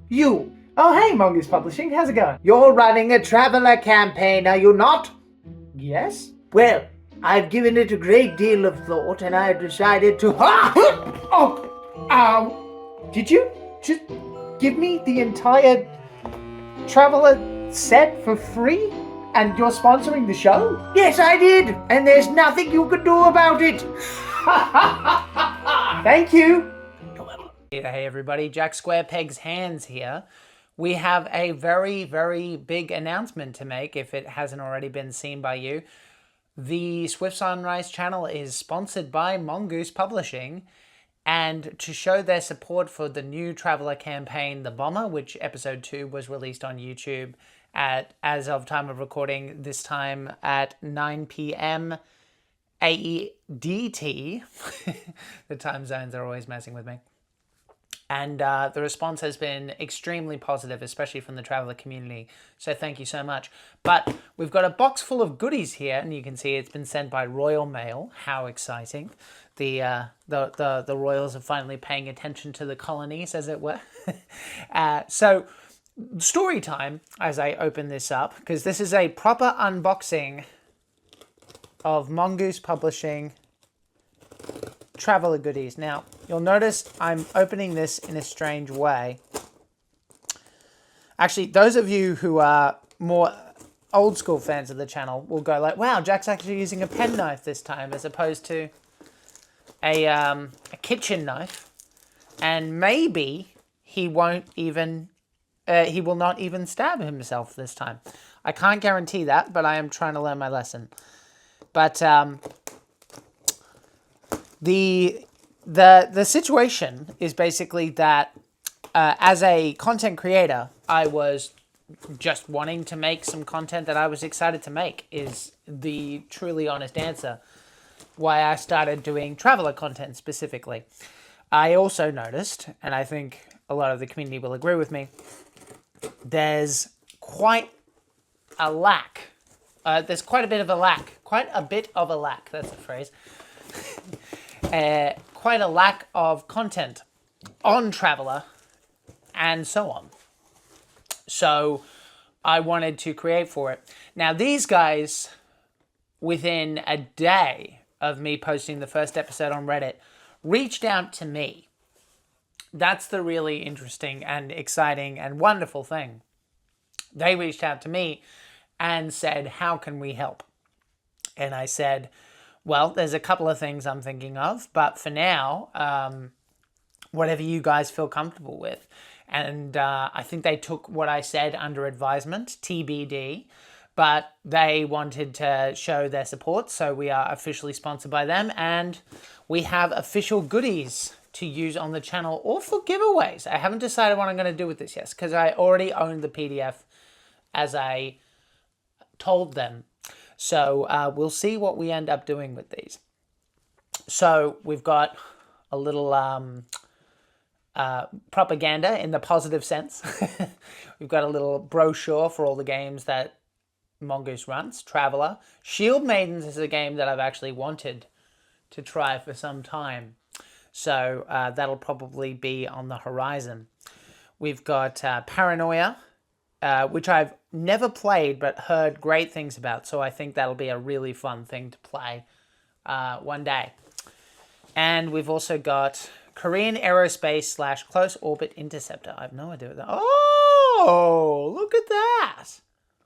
You. Oh, hey, Mongoose Publishing. How's it going? You're running a traveler campaign, are you not? Yes? Well, I've given it a great deal of thought and I've decided to... Oh! Ow! Did you just give me the entire traveler set for free? And you're sponsoring the show? Yes, I did, and there's nothing you can do about it. Thank you. Hey everybody, Jack Square Pegs Hands here. We have a very, very big announcement to make if it hasn't already been seen by you. The Swift Sunrise channel is sponsored by Mongoose Publishing, and to show their support for the new Traveller campaign, The Bomber, which episode 2 was released on YouTube as of time of recording, this time at 9 p.m. AEDT. The time zones are always messing with me. And the response has been extremely positive, especially from the Traveller community. So thank you so much. But we've got a box full of goodies here, and you can see it's been sent by Royal Mail. How exciting! The royals are finally paying attention to the colonies, as it were. So story time as I open this up, because this is a proper unboxing of Mongoose Publishing Traveller goodies. Now, you'll notice I'm opening this in a strange way. Actually, those of you who are more old school fans of the channel will go like, wow, Jack's actually using a penknife this time as opposed to a kitchen knife. And maybe he won't even, he will not even stab himself this time. I can't guarantee that, but I am trying to learn my lesson. But the situation is basically that as a content creator, I was just wanting to make some content that I was excited to make, is the truly honest answer why I started doing Traveller content specifically. I also noticed, and I think a lot of the community will agree with me, there's quite a lack. There's quite a bit of a lack. Quite a bit of a lack, that's the phrase. Quite a lack of content on Traveller and so on. So I wanted to create for it. Now these guys, within a day of me posting the first episode on Reddit, reached out to me. That's the really interesting and exciting and wonderful thing. They reached out to me and said, how can we help? And I said, well, there's a couple of things I'm thinking of, but for now, whatever you guys feel comfortable with. And I think they took what I said under advisement, TBD, but they wanted to show their support, so we are officially sponsored by them, and we have official goodies to use on the channel or for giveaways. I haven't decided what I'm going to do with this yet, because I already owned the PDF as I told them. So we'll see what we end up doing with these. So we've got a little propaganda in the positive sense. We've got a little brochure for all the games that Mongoose runs. Traveller. Shield Maidens is a game that I've actually wanted to try for some time. So that'll probably be on the horizon. We've got Paranoia, which I've never played but heard great things about, so I think that'll be a really fun thing to play one day. And we've also got Korean Aerospace / Close Orbit Interceptor. I have no idea what that... Oh, look at that!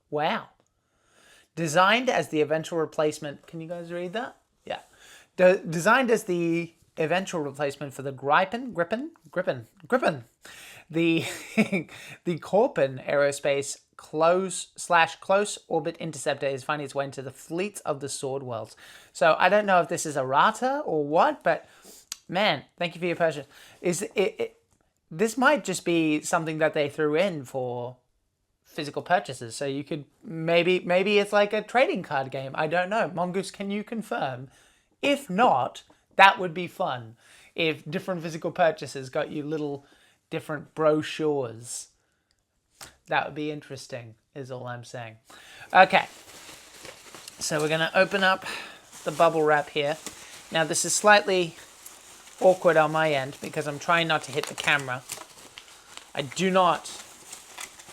Wow. Designed as the eventual replacement... Can you guys read that? Yeah. Designed as the eventual replacement for the Gripen. The Korpen Aerospace Close Orbit Interceptor is finding its way into the fleets of the Sword Worlds. So I don't know if this is errata or what, but man, thank you for your purchase. This might just be something that they threw in for physical purchases. So you could maybe it's like a trading card game. I don't know. Mongoose, can you confirm? If not, that would be fun. If different physical purchases got you little different brochures. That would be interesting, is all I'm saying. Okay, so we're going to open up the bubble wrap here. Now this is slightly awkward on my end because I'm trying not to hit the camera. I do not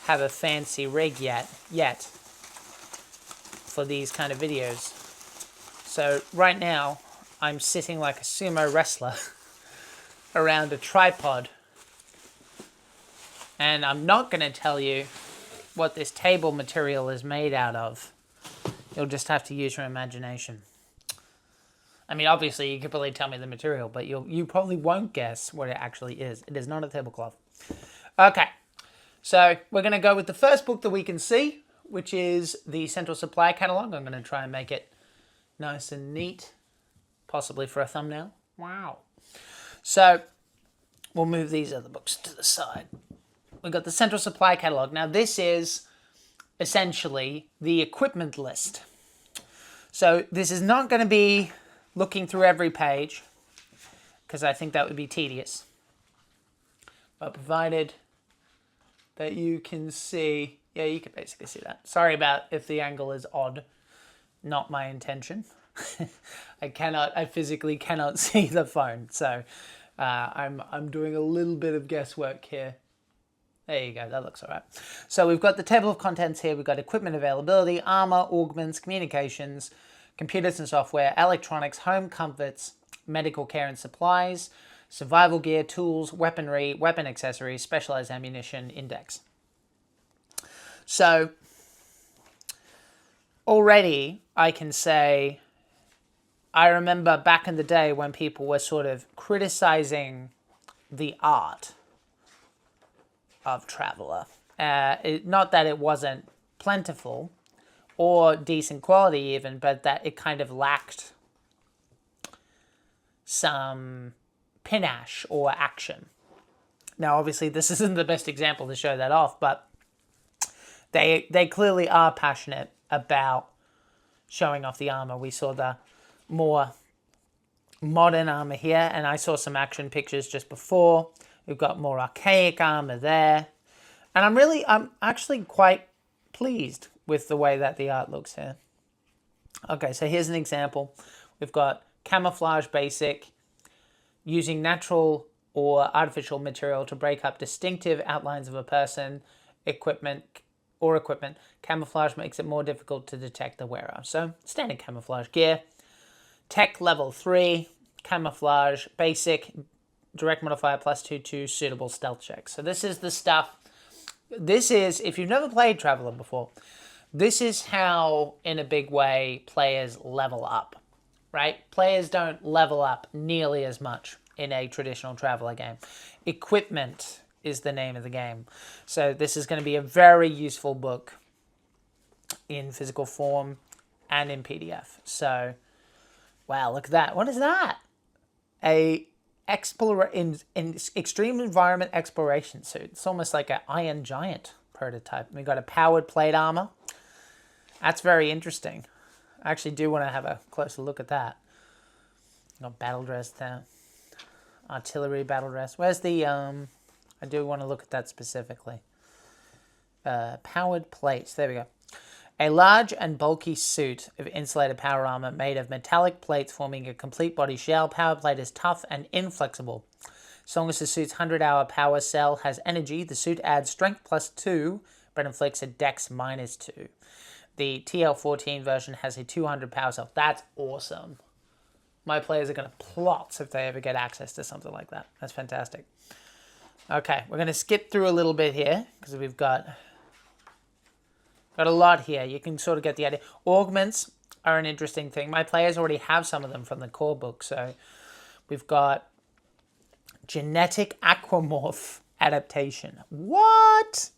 have a fancy rig yet for these kind of videos. So right now, I'm sitting like a sumo wrestler around a tripod. And I'm not going to tell you what this table material is made out of. You'll just have to use your imagination. I mean, obviously, you could probably tell me the material, but you probably won't guess what it actually is. It is not a tablecloth. Okay, so we're going to go with the first book that we can see, which is the Central Supply Catalog. I'm going to try and make it nice and neat, possibly for a thumbnail. Wow. So we'll move these other books to the side. We've got the Central Supply Catalog. Now, this is essentially the equipment list. So this is not going to be looking through every page, because I think that would be tedious. But provided that you can see, yeah, you can basically see that. Sorry about if the angle is odd, not my intention. I physically cannot see the phone, so I'm doing a little bit of guesswork here. There you go, that looks all right. So we've got the table of contents here. We've got equipment availability, armor, augments, communications, computers and software, electronics, home comforts, medical care and supplies, survival gear, tools, weaponry, weapon accessories, specialized ammunition, index. So already I can say, I remember back in the day when people were sort of criticizing the art of Traveller. Not that it wasn't plentiful or decent quality even, but that it kind of lacked some panache or action. Now, obviously, this isn't the best example to show that off, but they clearly are passionate about showing off the armor. We saw the more modern armor here, and I saw some action pictures just before. We've got more archaic armor there. And I'm actually quite pleased with the way that the art looks here. Okay, so here's an example. We've got camouflage basic, using natural or artificial material to break up distinctive outlines of a person, equipment. Camouflage makes it more difficult to detect the wearer. So standard camouflage gear. Tech level 3, camouflage basic, direct modifier +2 to suitable stealth checks. So this is the stuff. This is, if you've never played Traveller before, this is how, in a big way, players level up, right? Players don't level up nearly as much in a traditional Traveller game. Equipment is the name of the game. So this is going to be a very useful book in physical form and in PDF. So, wow, look at that. What is that? In extreme environment exploration suit. It's almost like an Iron Giant prototype. We got a powered plate armor. That's very interesting. I actually do want to have a closer look at that. Got battle dress there. Artillery battle dress. Where's the I do want to look at that specifically. Powered plates. There we go. A large and bulky suit of insulated power armor made of metallic plates forming a complete body shell. Power plate is tough and inflexible. As long as the suit's 100-hour power cell has energy, the suit adds strength +2, but inflicts a dex -2. The TL14 version has a 200 power cell. That's awesome. My players are going to plot if they ever get access to something like that. That's fantastic. Okay, we're going to skip through a little bit here because we've got a lot here. You can sort of get the idea. Augments are an interesting thing. My players already have some of them from the core book. So we've got genetic aquamorph adaptation. What?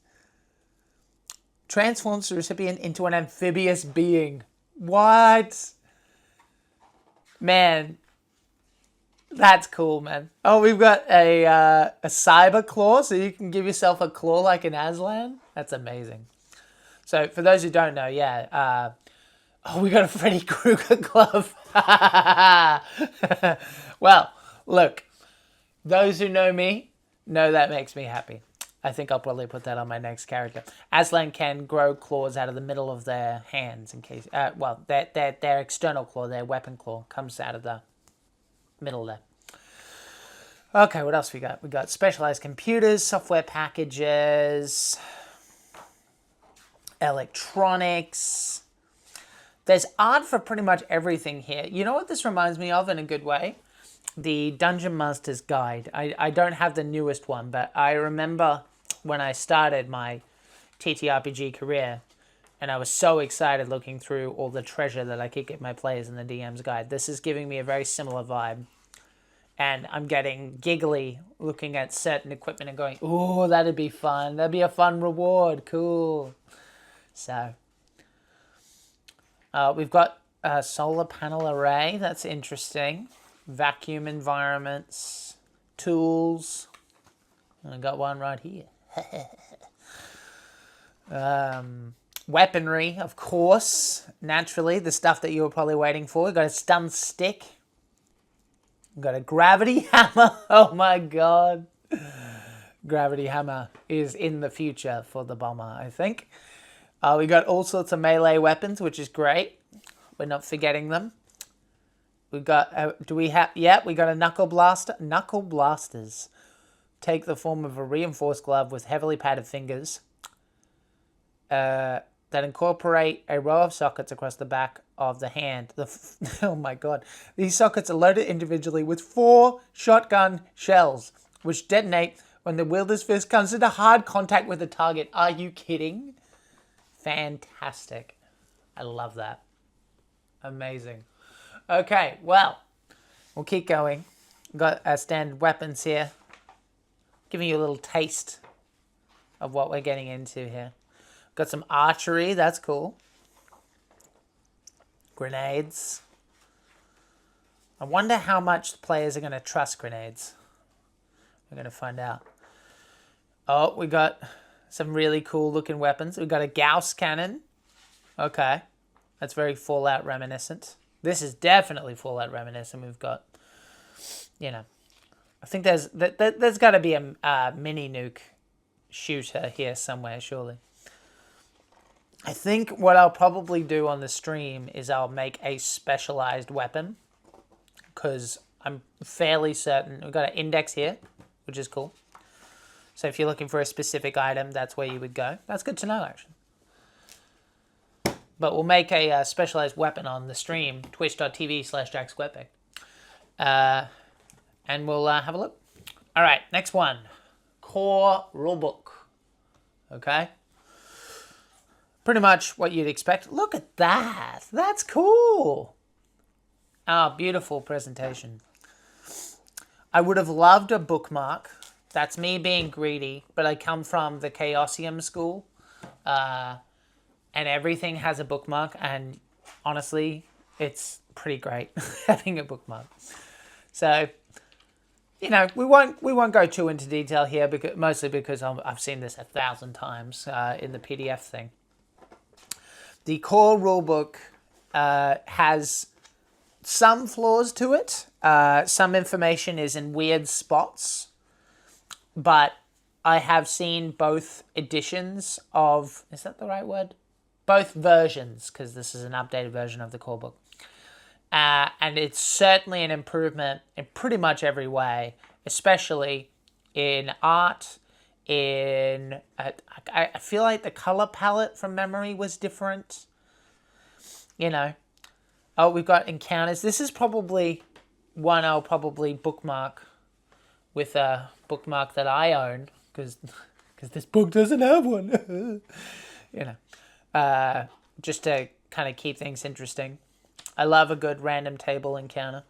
Transforms the recipient into an amphibious being. What? Man, that's cool, man. Oh, we've got a cyber claw, so you can give yourself a claw like an Aslan. That's amazing. So, for those who don't know, yeah, we got a Freddy Krueger glove. Well, look, those who know me know that makes me happy. I think I'll probably put that on my next character. Aslan can grow claws out of the middle of their hands in case, their external claw, their weapon claw, comes out of the middle there. Okay, what else we got? We got specialized computers, software packages, electronics. There's art for pretty much everything here. You know what this reminds me of in a good way? The Dungeon Master's Guide. I don't have the newest one, but I remember when I started my ttrpg career, and I was so excited looking through all the treasure that I could get my players in the DM's guide. This is giving me a very similar vibe. And I'm getting giggly looking at certain equipment and going, "Ooh, that'd be fun. That'd be a fun reward. Cool." So, we've got a solar panel array. That's interesting. Vacuum environments, tools. I got one right here. Weaponry, of course. Naturally, the stuff that you were probably waiting for. We've got a stun stick. We've got a gravity hammer. Oh my god. Gravity hammer is in the future for the bomber, I think. We got all sorts of melee weapons, which is great. We're not forgetting them. We got, we got a knuckle blaster. Knuckle blasters take the form of a reinforced glove with heavily padded fingers that incorporate a row of sockets across the back of the hand. Oh my god. These sockets are loaded individually with 4 shotgun shells, which detonate when the wielder's fist comes into hard contact with the target. Are you kidding? Fantastic. I love that. Amazing. Okay, well, we'll keep going. Got our standard weapons here. Giving you a little taste of what we're getting into here. Got some archery, that's cool. Grenades. I wonder how much the players are going to trust grenades. We're going to find out. Oh, we got some really cool looking weapons. We got a Gauss cannon. Okay. That's very Fallout reminiscent. This is definitely Fallout reminiscent. We've got, you know, I think there's got to be a mini nuke shooter here somewhere, surely. I think what I'll probably do on the stream is I'll make a specialized weapon, because I'm fairly certain we've got an index here, which is cool. So if you're looking for a specific item, that's where you would go. That's good to know, actually. But we'll make a specialized weapon on the stream, twitch.tv/JackSquarePeg. And we'll have a look. All right, next one. Core rulebook. Okay. Pretty much what you'd expect. Look at that. That's cool. Ah, beautiful presentation. I would have loved a bookmark. That's me being greedy, but I come from the Chaosium school. And everything has a bookmark, and honestly, it's pretty great having a bookmark. So, you know, we won't go too into detail here, mostly because I've seen this 1,000 times in the PDF thing. The core rulebook has some flaws to it. Some information is in weird spots, but I have seen both editions of, is that the right word? Both versions, because this is an updated version of the core book. And it's certainly an improvement in pretty much every way, especially in art, in... I feel like the color palette from memory was different. You know. Oh, we've got encounters. This is probably one I'll probably bookmark with a bookmark that I own, because this book doesn't have one. You know. Just to kind of keep things interesting. I love a good random table encounter.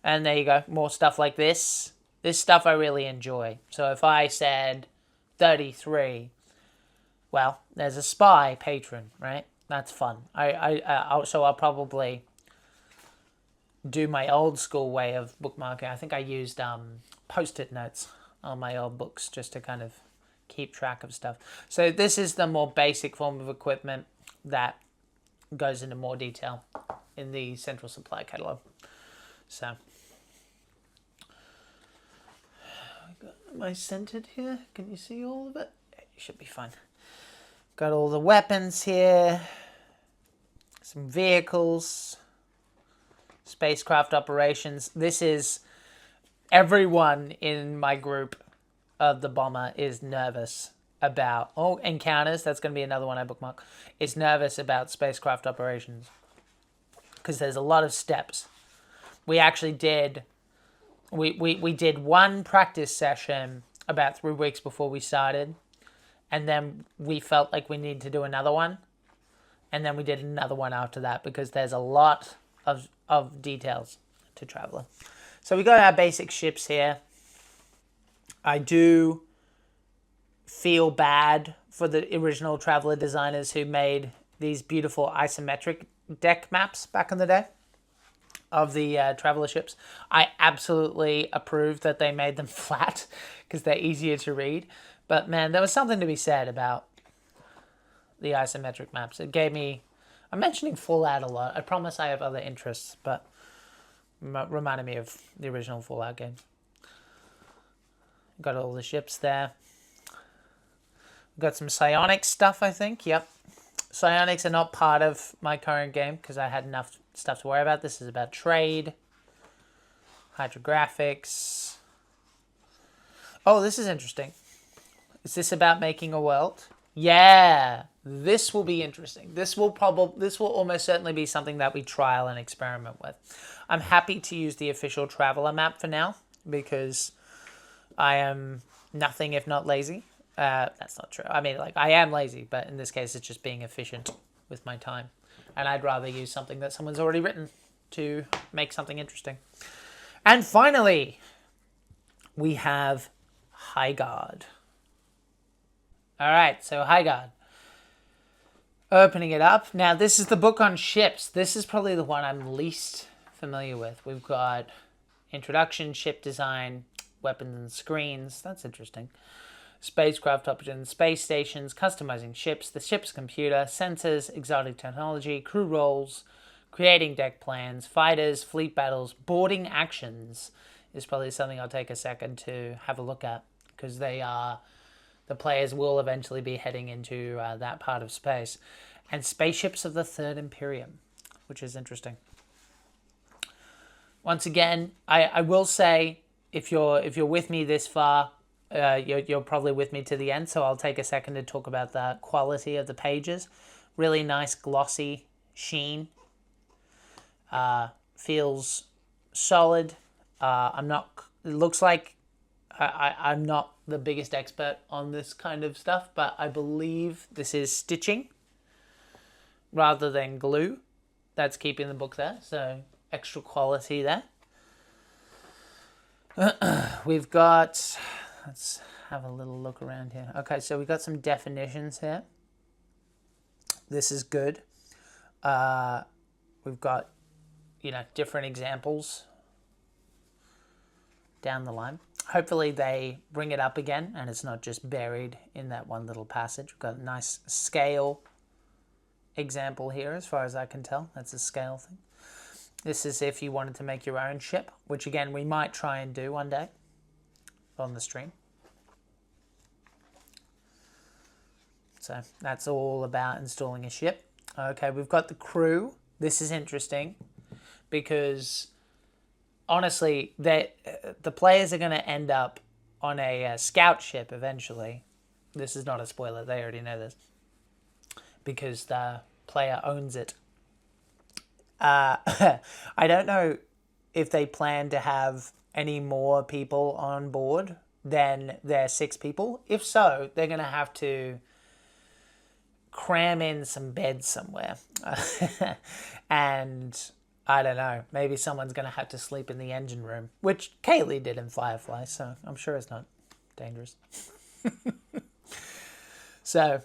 And there you go. More stuff like this. This stuff I really enjoy. So if I said 33, well, there's a spy patron, right? That's fun. So I'll probably do my old school way of bookmarking. I think I used Post-it notes on my old books just to kind of keep track of stuff. So this is the more basic form of equipment that goes into more detail in the central supply catalog. So, am I centered here? Can you see all of it? Yeah, you should be fine. Got all the weapons here, some vehicles, spacecraft operations. This is everyone in my group of the bomber is nervous about, encounters, that's going to be another one I bookmark, is nervous about spacecraft operations. Because there's a lot of steps. We actually did, we did one practice session about 3 weeks before we started. And then we felt like we needed to do another one. And then we did another one after that because there's a lot of details to Traveller. So we got our basic ships here. I do feel bad for the original Traveller designers who made these beautiful isometric deck maps back in the day of the Traveller ships. I absolutely approve that they made them flat because they're easier to read. But man, there was something to be said about the isometric maps. It gave me... I'm mentioning Fallout a lot. I promise I have other interests, but reminded me of the original Fallout game. Got all the ships there. Got some psionics stuff, I think. Yep. Psionics are not part of my current game because I had enough stuff to worry about. This is about trade. Hydrographics. Oh, this is interesting. Is this about making a world? Yeah. This will be interesting. This will almost certainly be something that we trial and experiment with. I'm happy to use the official Traveller map for now because I am nothing if not lazy. That's not true. I mean, like, I am lazy, but in this case, it's just being efficient with my time. And I'd rather use something that someone's already written to make something interesting. And finally, we have Highguard. All right, so Highguard. Opening it up. Now, this is the book on ships. This is probably the one I'm least familiar with. We've got introduction, ship design, weapons and screens. That's interesting. Spacecraft options, space stations, customizing ships, the ship's computer, sensors, exotic technology, crew roles, creating deck plans, fighters, fleet battles, boarding actions is probably something I'll take a second to have a look at because the players will eventually be heading into that part of space. And spaceships of the Third Imperium, which is interesting. Once again, I will say, if you're with me this far, you're probably with me to the end, so I'll take a second to talk about the quality of the pages. Really nice glossy sheen. Feels solid. It looks like I'm not the biggest expert on this kind of stuff, but I believe this is stitching rather than glue. That's keeping the book there, so extra quality there. We've got... Let's have a little look around here. Okay, so we've got some definitions here. This is good. We've got, different examples down the line. Hopefully they bring it up again and it's not just buried in that one little passage. We've got a nice scale example here as far as I can tell. That's a scale thing. This is if you wanted to make your own ship, which again we might try and do one day on the stream. So that's all about installing a ship. Okay, we've got the crew. This is interesting because honestly, the players are going to end up on a scout ship eventually. This is not a spoiler. They already know this because the player owns it. I don't know if they plan to have any more people on board than their 6 people. If so, they're going to have to cram in some beds somewhere. And I don't know, maybe someone's going to have to sleep in the engine room, which Kaylee did in Firefly, so I'm sure it's not dangerous. So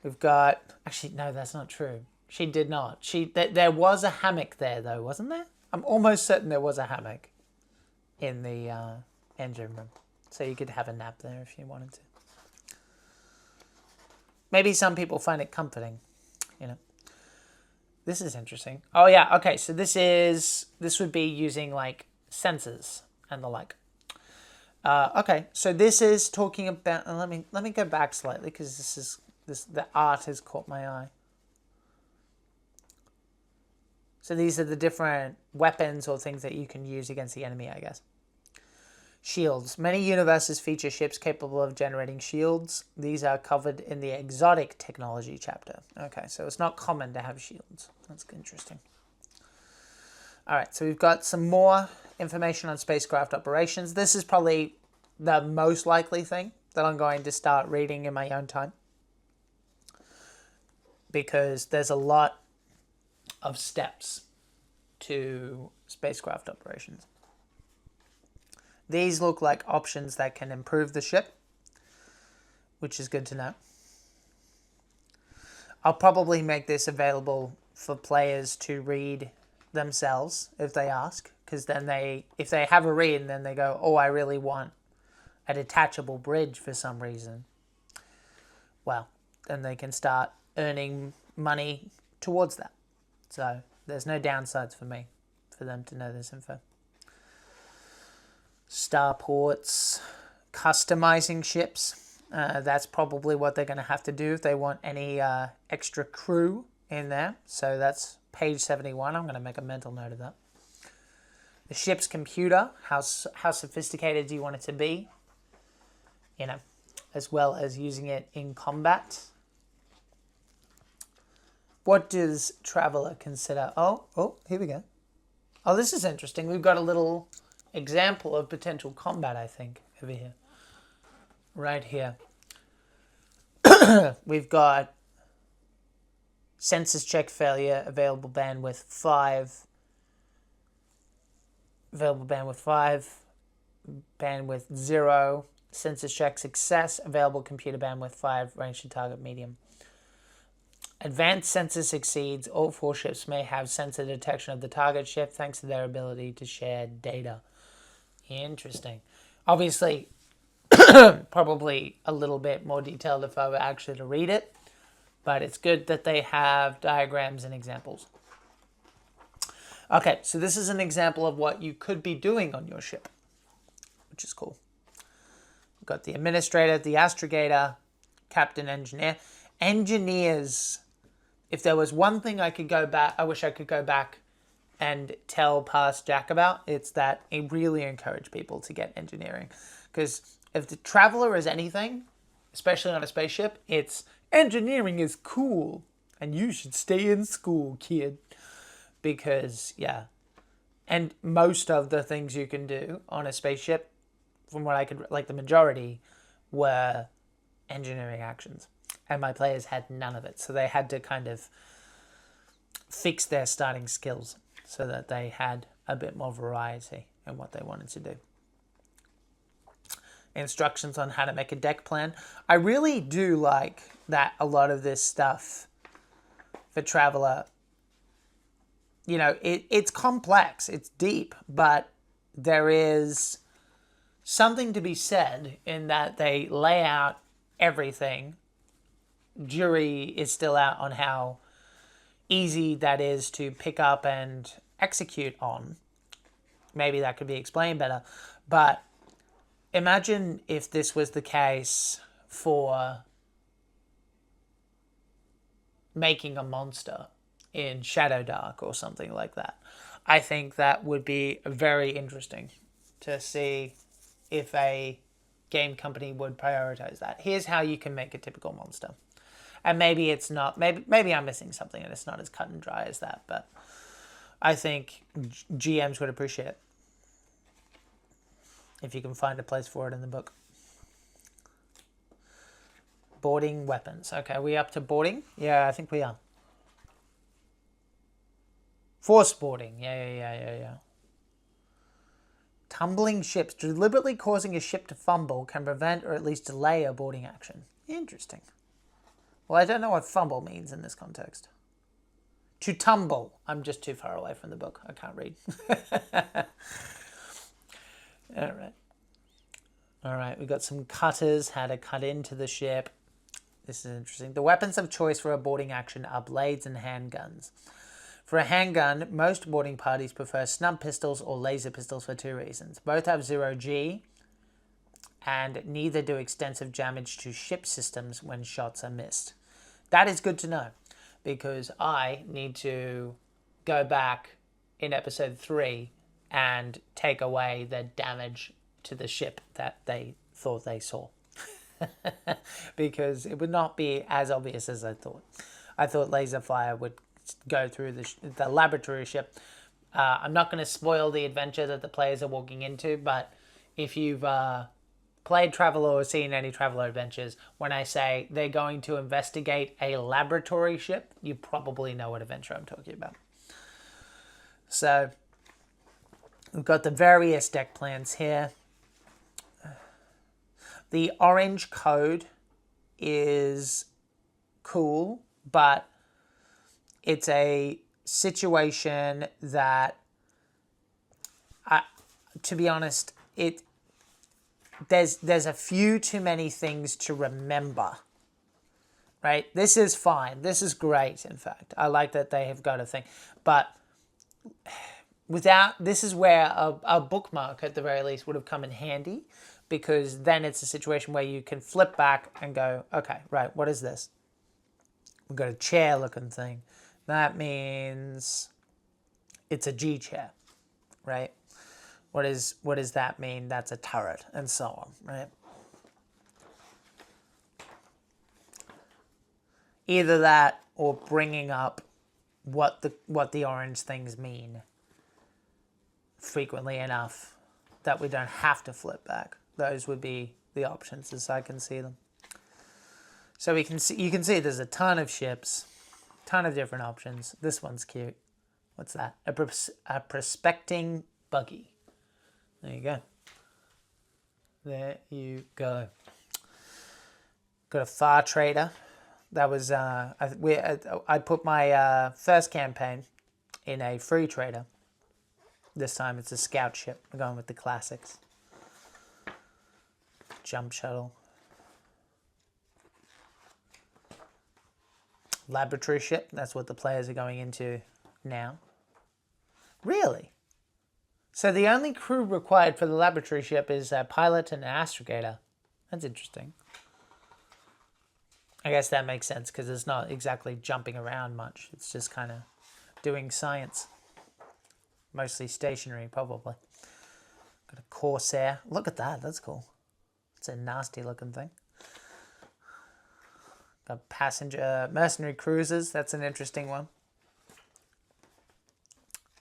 we've got... Actually, no, that's not true. She did not. There was a hammock there, though, wasn't there? I'm almost certain there was a hammock in the engine room. So you could have a nap there if you wanted to. Maybe some people find it comforting, This is interesting. Oh, yeah, okay, so this would be using, like, sensors and the like. Okay, so this is talking about... Let me go back slightly, because the art has caught my eye. So these are the different weapons or things that you can use against the enemy, I guess. Shields. Many universes feature ships capable of generating shields. These are covered in the exotic technology chapter. Okay, so it's not common to have shields. That's interesting. All right, so we've got some more information on spacecraft operations. This is probably the most likely thing that I'm going to start reading in my own time, because there's a lot of steps to spacecraft operations. These look like options that can improve the ship, which is good to know. I'll probably make this available for players to read themselves if they ask, because then if they have a read and then they go, oh, I really want a detachable bridge for some reason, well, then they can start earning money towards that. So there's no downsides for me for them to know this info. Starports, customizing ships. That's probably what they're going to have to do if they want any extra crew in there. So that's page 71. I'm going to make a mental note of that. The ship's computer, how sophisticated do you want it to be? You know, as well as using it in combat. What does Traveller consider? Oh, here we go. Oh, this is interesting. We've got a little example of potential combat, I think, over here. Right here. We've got census check failure, available bandwidth 5. Available bandwidth 5. Bandwidth 0. Census check success, available computer bandwidth 5. Range to target medium. Advanced census exceeds. All 4 ships may have sensor detection of the target ship thanks to their ability to share data. Interesting. Obviously, probably a little bit more detailed if I were actually to read it, but it's good that they have diagrams and examples. Okay, so this is an example of what you could be doing on your ship, which is cool. We've got the administrator, the astrogator, captain, engineer. Engineers, if there was one thing I wish I could go back and tell past Jack about, it's that I really encourage people to get engineering. Because if the Traveller is anything, especially on a spaceship, it's engineering is cool and you should stay in school, kid. Because, yeah. And most of the things you can do on a spaceship, from what I could, like the majority, were engineering actions. And my players had none of it. So they had to kind of fix their starting skills so that they had a bit more variety in what they wanted to do. Instructions on how to make a deck plan. I really do like that a lot of this stuff for Traveller, you know, it's complex, it's deep, but there is something to be said in that they lay out everything. Jury is still out on how easy that is to pick up and execute on. Maybe that could be explained better. But imagine if this was the case for making a monster in Shadow Dark or something like that. I think that would be very interesting to see if a game company would prioritize that. Here's how you can make a typical monster. And maybe it's not, maybe I'm missing something and it's not as cut and dry as that, but I think GMs would appreciate it if you can find a place for it in the book. Boarding weapons. Okay, are we up to boarding? Yeah, I think we are. Force boarding. Yeah. Tumbling ships. Deliberately causing a ship to fumble can prevent or at least delay a boarding action. Interesting. Well, I don't know what fumble means in this context. To tumble. I'm just too far away from the book. I can't read. All right, we've got some cutters, how to cut into the ship. This is interesting. The weapons of choice for a boarding action are blades and handguns. For a handgun, most boarding parties prefer snub pistols or laser pistols for 2 reasons. Both have 0G, and neither do extensive damage to ship systems when shots are missed. That is good to know, because I need to go back in episode 3 and take away the damage to the ship that they thought they saw. Because it would not be as obvious as I thought. I thought laser fire would go through the laboratory ship. I'm not going to spoil the adventure that the players are walking into, but if you've played Traveller or seen any Traveller adventures, when I say they're going to investigate a laboratory ship, you probably know what adventure I'm talking about. So we've got the various deck plans here. The orange code is cool, but it's a situation that, to be honest, there's a few too many things to remember, right? This is fine. This is great, in fact. I like that they have got a thing. But this is where a bookmark, at the very least, would have come in handy, because then it's a situation where you can flip back and go, okay, right, what is this? We've got a chair-looking thing. That means it's a G chair, right? What does that mean? That's a turret, and so on, right? Either that or bringing up what the orange things mean frequently enough that we don't have to flip back. Those would be the options as I can see them. So you can see there's a ton of ships, ton of different options. This one's cute. What's that? A prospecting buggy. There you go. There you go. Got a Far Trader. That was I put my first campaign in a free trader. This time it's a scout ship. We're going with the classics. Jump shuttle. Laboratory ship. That's what the players are going into now. Really? So the only crew required for the laboratory ship is a pilot and an astrogator. That's interesting. I guess that makes sense because it's not exactly jumping around much. It's just kind of doing science. Mostly stationary, probably. Got a Corsair. Look at that. That's cool. It's a nasty looking thing. Got passenger mercenary cruisers. That's an interesting one.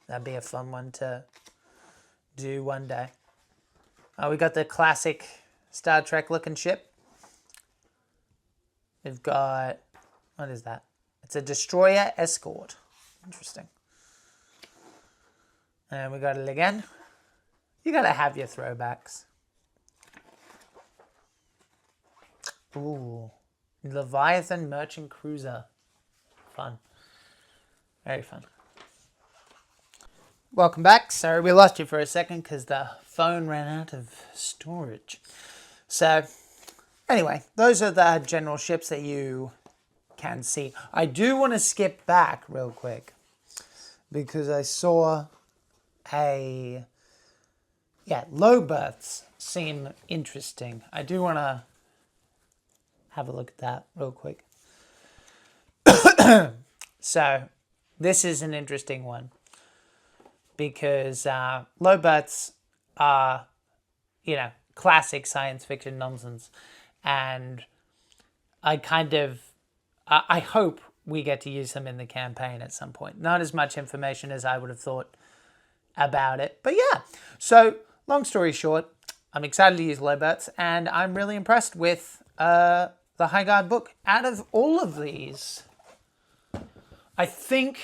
That'd be a fun one to do one day. We got the classic Star Trek looking ship. We've got, what is that? It's a destroyer escort. Interesting. And we got it again. You gotta have your throwbacks. Ooh. Leviathan Merchant Cruiser. Fun. Very fun. Welcome back. Sorry we lost you for a second because the phone ran out of storage. So, anyway, those are the general ships that you can see. I do want to skip back real quick because I saw low berths seem interesting. I do want to have a look at that real quick. So, this is an interesting one because low berths are, classic science fiction nonsense. And I hope we get to use them in the campaign at some point. Not as much information as I would have thought about it. But yeah, so long story short, I'm excited to use low berths, and I'm really impressed with the High Guard book. Out of all of these, I think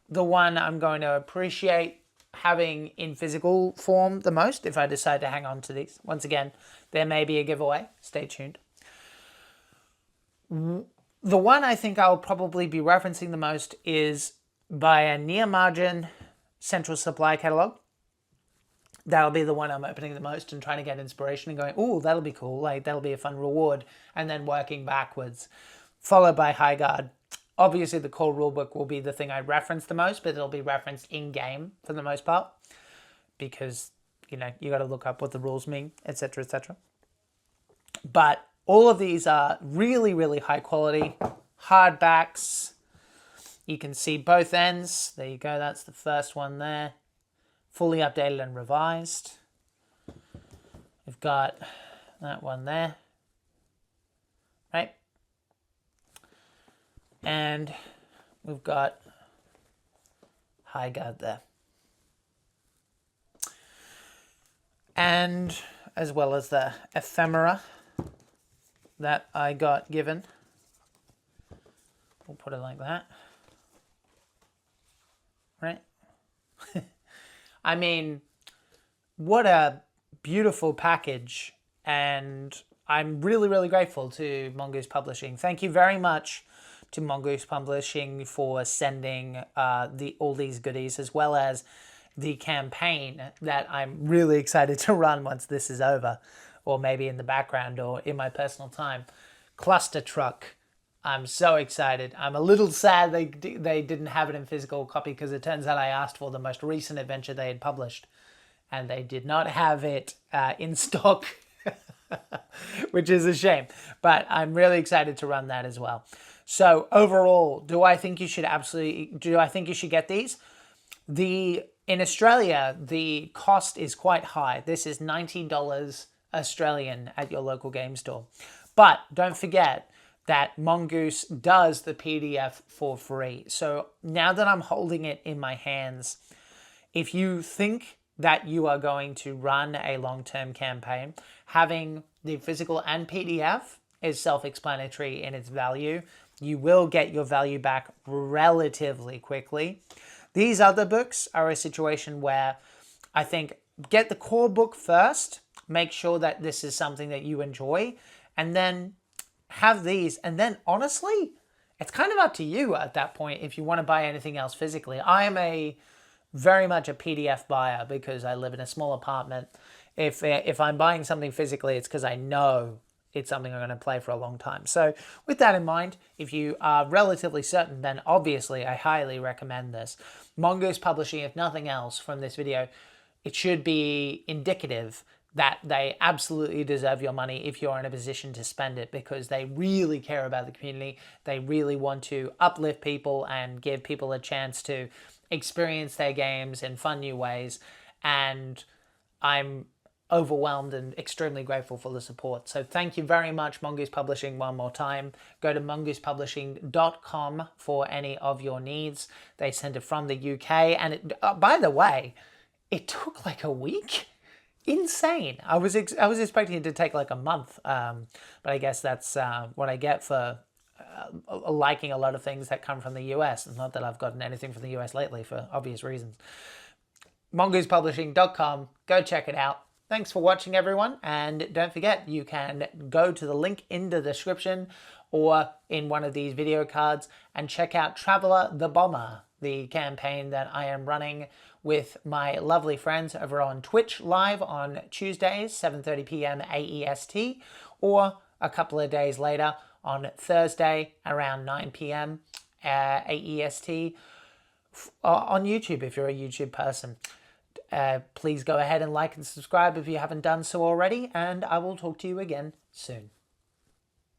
the one I'm going to appreciate having in physical form the most, if I decide to hang on to these. Once again, there may be a giveaway. Stay tuned. The one I think I'll probably be referencing the most is by a near margin Central Supply catalog. That'll be the one I'm opening the most and trying to get inspiration and going, oh, that'll be cool. Like, that'll be a fun reward. And then working backwards, followed by High Guard. Obviously, the core rulebook will be the thing I reference the most, but it'll be referenced in-game for the most part. Because, you got to look up what the rules mean, etc., etc. But all of these are really, really high quality. Hardbacks. You can see both ends. There you go. That's the first one there. Fully updated and revised. We've got that one there, right? And we've got High Guard there. And as well as the ephemera that I got given. We'll put it like that. Right? I mean, what a beautiful package. And I'm really, really grateful to Mongoose Publishing. Thank you very much to Mongoose Publishing for sending all these goodies, as well as the campaign that I'm really excited to run once this is over, or maybe in the background or in my personal time. Cluster Truck. I'm so excited. I'm a little sad they didn't have it in physical copy, because it turns out I asked for the most recent adventure they had published and they did not have it in stock, which is a shame. But I'm really excited to run that as well. So overall, do I think you should get these? In Australia, the cost is quite high. This is $90 Australian at your local game store. But don't forget that Mongoose does the PDF for free. So now that I'm holding it in my hands, if you think that you are going to run a long-term campaign, having the physical and PDF is self-explanatory in its value. You will get your value back relatively quickly. These other books are a situation where I think get the core book first, make sure that this is something that you enjoy, and then have these. And then honestly, it's kind of up to you at that point if you want to buy anything else physically. I am very much a PDF buyer because I live in a small apartment. If I'm buying something physically, it's because I know it's something I'm going to play for a long time. So with that in mind, if you are relatively certain, then obviously I highly recommend this. Mongoose Publishing, if nothing else from this video, it should be indicative that they absolutely deserve your money if you're in a position to spend it, because they really care about the community. They really want to uplift people and give people a chance to experience their games in fun new ways. And I'm overwhelmed and extremely grateful for the support. So thank you very much, Mongoose Publishing, one more time. Go to mongoosepublishing.com for any of your needs. They sent it from the UK. And by the way, it took like a week. Insane. I was expecting it to take like a month, but I guess that's what I get for liking a lot of things that come from the US. Not that I've gotten anything from the US lately for obvious reasons. mongoosepublishing.com. Go check it out. Thanks for watching, everyone. And don't forget, you can go to the link in the description or in one of these video cards and check out Traveler the Bomber, the campaign that I am running with my lovely friends over on Twitch live on Tuesdays, 7:30 p.m. AEST, or a couple of days later on Thursday around 9 p.m. AEST on YouTube if you're a YouTube person. Please go ahead and like and subscribe if you haven't done so already, and I will talk to you again soon.